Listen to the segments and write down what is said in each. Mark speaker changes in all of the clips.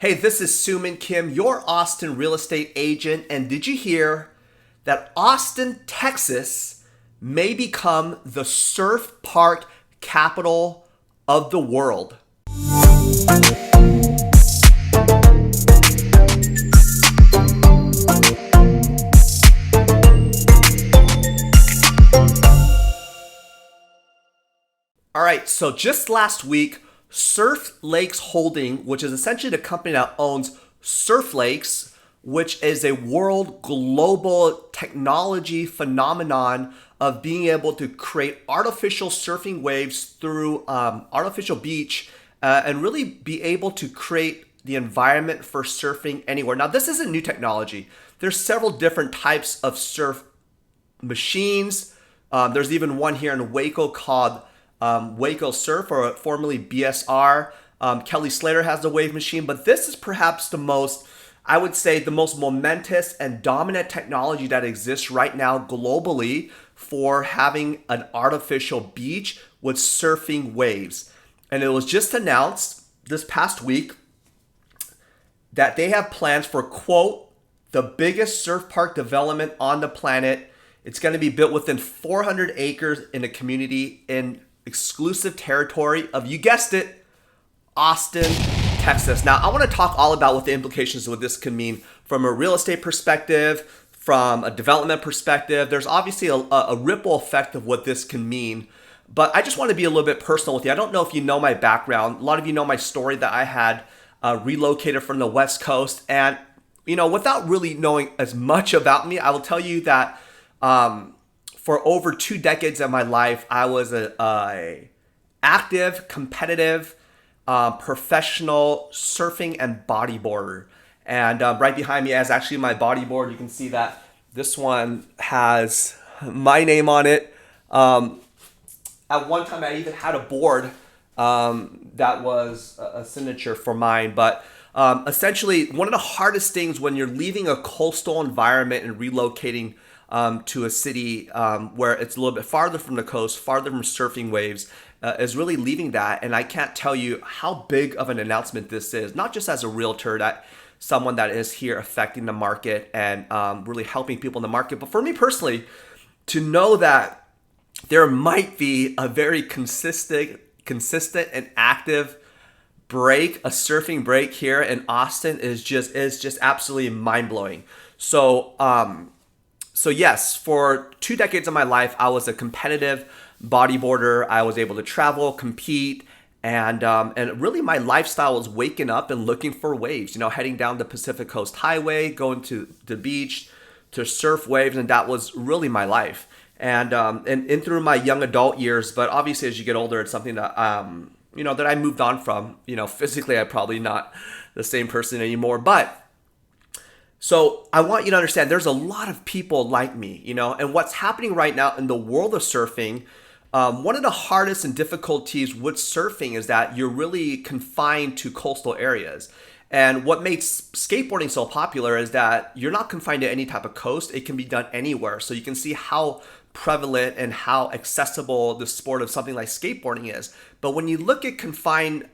Speaker 1: Hey, this is Soomin Kim, your Austin real estate agent. And did you hear that Austin, Texas may become the surf park capital of the world? All right, so just last week, Lakes Holdings, which is essentially the company that owns Surf Lakes, which is a world global technology phenomenon of being able to create artificial surfing waves through artificial beach and really be able to create the environment for surfing anywhere. Now, this isn't new technology. There's several different types of surf machines. There's even one here in Waco called Waco Surf, or formerly BSR. Kelly Slater has the wave machine, but this is perhaps the most, I would say, the most momentous and dominant technology that exists right now globally for having an artificial beach with surfing waves. And it was just announced this past week that they have plans for, quote, the biggest surf park development on the planet. It's going to be built within 400 acres in a community in exclusive territory of, you guessed it, Austin, Texas. Now, I want to talk all about what the implications of what this could mean from a real estate perspective, from a development perspective. There's obviously a ripple effect of what this can mean, but I just want to be a little bit personal with you. I don't know if you know my background. A lot of you know my story that I had relocated from the West Coast, and without really knowing as much about me, I will tell you that for over 2 decades of my life, I was a active, competitive, professional surfing and bodyboarder. And right behind me is actually my bodyboard. You can see that this one has my name on it. At one time, I even had a board that was a signature for mine. But essentially, one of the hardest things when you're leaving a coastal environment and relocating to a city where it's a little bit farther from the coast, farther from surfing waves, is really leaving that. And I can't tell you how big of an announcement this is, not just as a realtor, that someone that is here affecting the market and really helping people in the market, but for me personally, to know that there might be a very consistent and active break, a surfing break here in Austin is just absolutely mind-blowing. So yes, for 2 decades of my life, I was a competitive bodyboarder. I was able to travel, compete, and really my lifestyle was waking up and looking for waves. Heading down the Pacific Coast Highway, going to the beach to surf waves, and that was really my life. And through my young adult years, but obviously as you get older, it's something that that I moved on from. Physically, I'm probably not the same person anymore, but. So I want you to understand there's a lot of people like me, and what's happening right now in the world of surfing, one of the hardest and difficulties with surfing is that you're really confined to coastal areas. And what makes skateboarding so popular is that you're not confined to any type of coast. It can be done anywhere. So you can see how prevalent and how accessible the sport of something like skateboarding is. But when you look at confined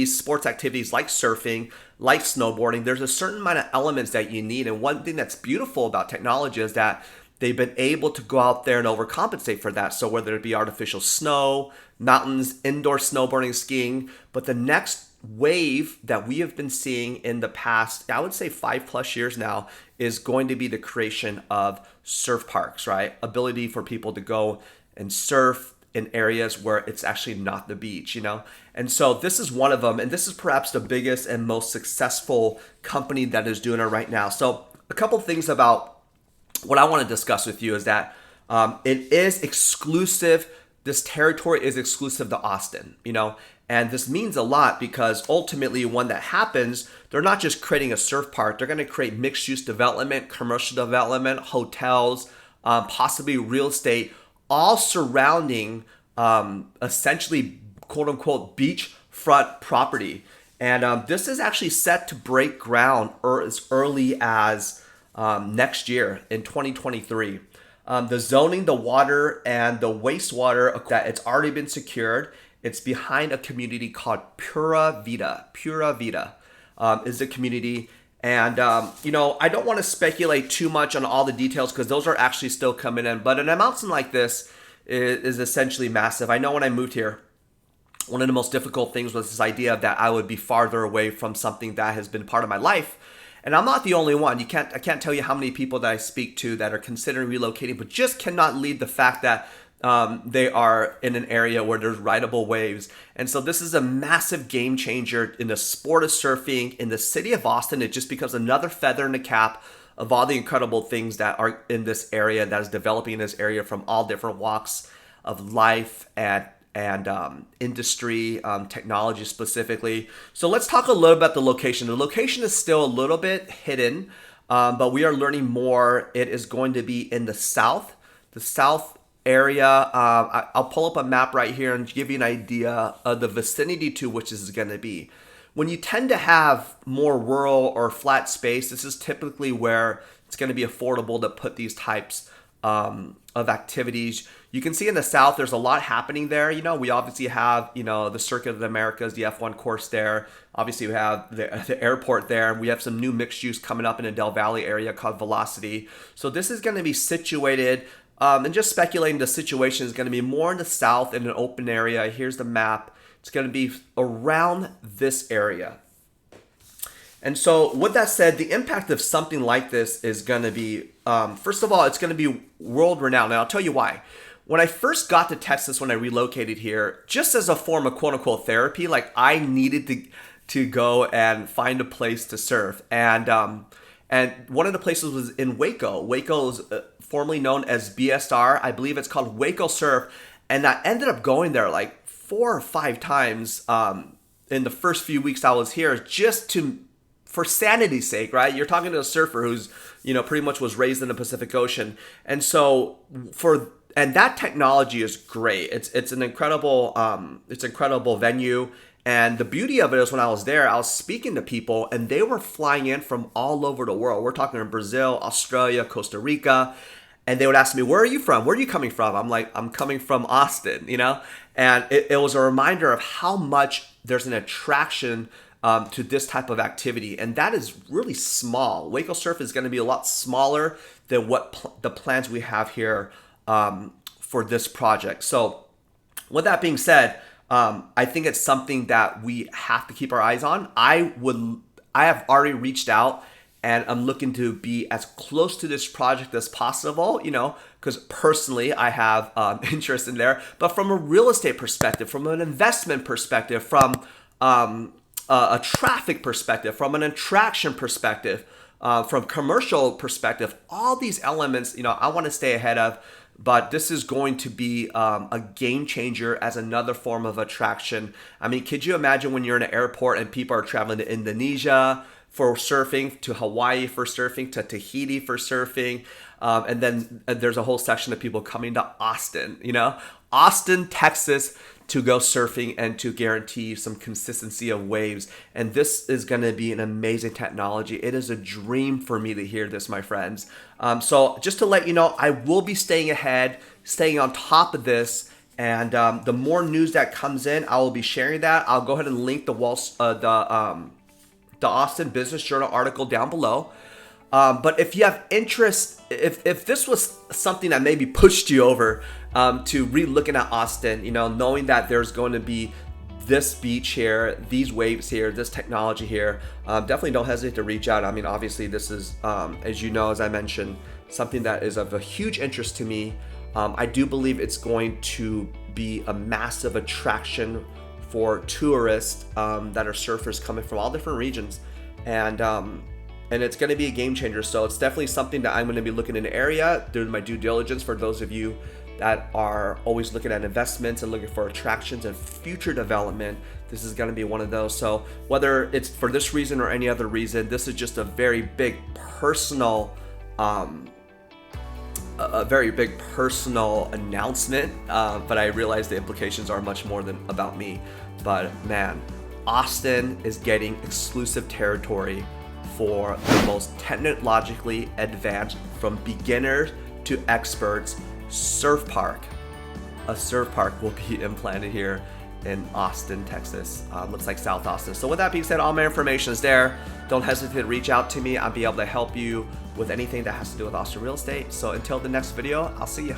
Speaker 1: sports activities like surfing, like snowboarding, there's a certain amount of elements that you need. And one thing that's beautiful about technology is that they've been able to go out there and overcompensate for that. So whether it be artificial snow, mountains, indoor snowboarding, skiing, but the next wave that we have been seeing in the past, I would say 5+ years now, is going to be the creation of surf parks, right? Ability for people to go and surf in areas where it's actually not the beach, And so this is one of them, and this is perhaps the biggest and most successful company that is doing it right now. So a couple of things about what I want to discuss with you is that it is exclusive. This territory is exclusive to Austin, and this means a lot because ultimately when that happens, they're not just creating a surf park, they're going to create mixed use development, commercial development, hotels, possibly real estate, all surrounding essentially quote unquote beachfront property. And this is actually set to break ground as early as next year in 2023. The zoning, the water, and the wastewater, that it's already been secured. It's behind a community called Pura Vida. Pura Vida is the community. And, I don't want to speculate too much on all the details because those are actually still coming in. But an mountain like this is essentially massive. I know when I moved here, one of the most difficult things was this idea that I would be farther away from something that has been part of my life. And I'm not the only one. I can't tell you how many people that I speak to that are considering relocating, but just cannot leave the fact that they are in an area where there's rideable waves. And so this is a massive game changer in the sport of surfing in the city of Austin. It just becomes another feather in the cap of all the incredible things that are in this area, that is developing in this area from all different walks of life and industry, technology specifically. So let's talk a little about the location. The location is still a little bit hidden, but we are learning more. It is going to be in the south area. I'll pull up a map right here and give you an idea of the vicinity to which this is going to be. When you tend to have more rural or flat space, this is typically where it's going to be affordable to put these types of activities. You can see in the south, there's a lot happening there. We obviously have, the Circuit of the Americas, the F1 course there. Obviously, we have the airport there. We have some new mixed use coming up in the Del Valle area called Velocity. So this is going to be situated, and just speculating, the situation is going to be more in the south in an open area. Here's the map. It's going to be around this area. And so with that said, the impact of something like this is going to be, first of all, it's going to be world renowned. And I'll tell you why. When I first got to Texas, when I relocated here, just as a form of quote unquote therapy, like I needed to go and find a place to surf. And one of the places was in Waco. Waco is formerly known as BSR. I believe it's called Waco Surf. And I ended up going there like 4 or 5 times in the first few weeks I was here, just for sanity's sake, right? You're talking to a surfer who's, pretty much was raised in the Pacific Ocean. And so and that technology is great. It's an incredible venue. And the beauty of it is when I was there, I was speaking to people and they were flying in from all over the world. We're talking in Brazil, Australia, Costa Rica. And they would ask me, where are you from? Where are you coming from? I'm like, I'm coming from Austin, And it was a reminder of how much there's an attraction to this type of activity. And that is really small. Waco Surf is going to be a lot smaller than what the plans we have here for this project. So with that being said, I think it's something that we have to keep our eyes on. I have already reached out and I'm looking to be as close to this project as possible, because personally I have interest in there. But from a real estate perspective, from an investment perspective, from a traffic perspective, from an attraction perspective, from commercial perspective, all these elements, I want to stay ahead of. But this is going to be a game changer as another form of attraction. I mean, could you imagine when you're in an airport and people are traveling to Indonesia for surfing, to Hawaii for surfing, to Tahiti for surfing, and then there's a whole section of people coming to Austin, Austin, Texas, to go surfing and to guarantee some consistency of waves. And this is going to be an amazing technology. It is a dream for me to hear this, my friends. So just to let you know, I will be staying ahead, staying on top of this. And the more news that comes in, I will be sharing that. I'll go ahead and link the Austin Business Journal article down below. But if you have interest, if this was something that maybe pushed you over to re-looking at Austin, knowing that there's going to be this beach here, these waves here, this technology here, definitely don't hesitate to reach out. I mean, obviously this is, as I mentioned, something that is of a huge interest to me. I do believe it's going to be a massive attraction for tourists that are surfers coming from all different regions. And it's going to be a game changer. So it's definitely something that I'm going to be looking in the area, doing my due diligence for those of you that are always looking at investments and looking for attractions and future development. This is going to be one of those. So whether it's for this reason or any other reason, this is just a very big personal, announcement. But I realize the implications are much more than about me. But man, Austin is getting exclusive territory for the most technologically advanced, from beginners to experts, surf park. A surf park will be implanted here. in Austin, Texas. Looks like South Austin. So with that being said, all my information is there. Don't hesitate to reach out to me. I'll be able to help you with anything that has to do with Austin real estate. So until the next video, I'll see you.